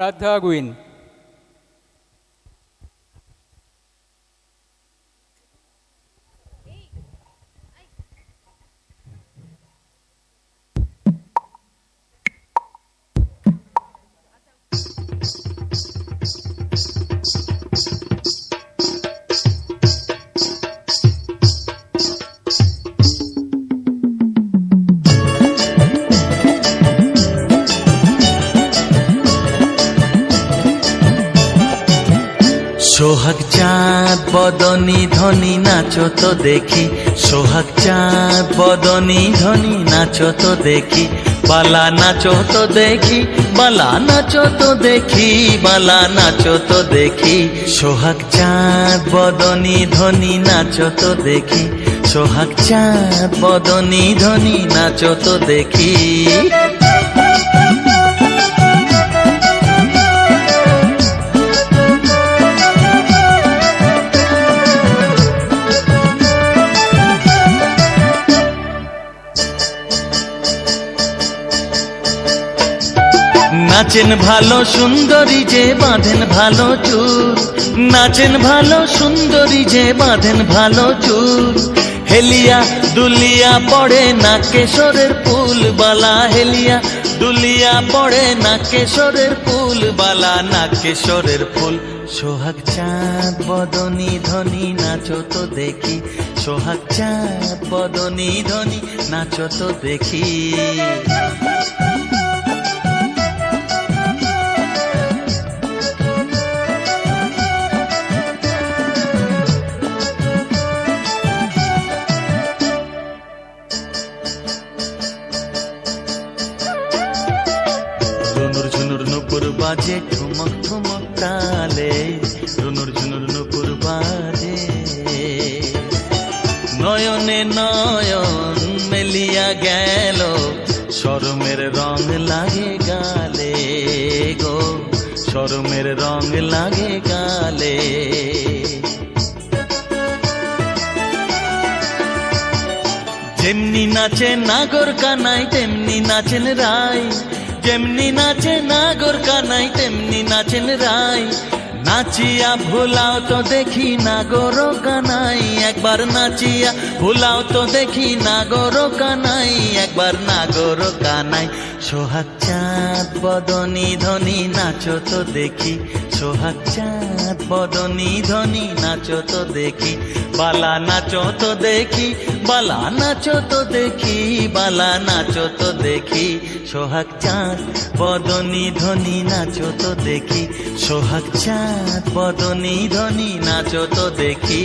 রাধা গুইন। সোহাগ চাঁদ বদনী ধ্বনি নাচো তো দেখি, সোহাগ চাঁদ বদনী ধ্বনি নাচো তো দেখি, বালা নাচো তো দেখি, বালা নাচো তো দেখি, বালা নাচো তো দেখি। সোহাগ চাঁদ বদনী ধ্বনি নাচো তো দেখি, সোহাগ চাঁদ বদনী ধ্বনি নাচো তো দেখি। নাচেন ভালো সুন্দরী যে বাঁধেন ভালো চুল, নাচেন ভালো সুন্দরী যে বাঁধেন ভালো চুল, হেলিয়া দুলিয়া পড়ে না কেশরের ফুল বালা, হেলিয়া দুলিয়া পড়ে না কেশরের ফুল বালা, না কেশরের ফুল। সোহাগ চাঁদ বদনী ধ্বনি নাচো তো দেখি, সোহাগ চাঁদ বদনী ধ্বনি নাচো তো দেখি। রুনুর ঝুনুর নুপুর বাজে ঠুমক ঠুমক তালে, রুনুর ঝুনুর নুপুর বাজে, নয়নে নয়ন মেলিয়া গেল, শরমের রং লাগে গালে গো, শরমের রং লাগে গালে। যেমনি নাচে নাগর কানাই তেমনি নাচেন রাই, যেমনি নাচে নাগর কানাই তেমনি নাচেন রাই, নাচিয়া ভুলাও তো দেখি নাগর কানাই, একবার নাচিয়া ভুলাও তো দেখি নাগর কানাই, একবার নাগর কানাই। সোহাগ চাঁদ বদনী ধ্বনি নাচো তো দেখি, সোহাগ চাঁদ বদনী ধ্বনি নাচো তো দেখি, বালা নাচো তো দেখি, বালা নাচো তো দেখি, বালা নাচো তো দেখি। সোহাগ চাঁদ বদনী ধ্বনি নাচো তো দেখি, সোহাগ চাঁদ বদনী ধ্বনি নাচো তো দেখি।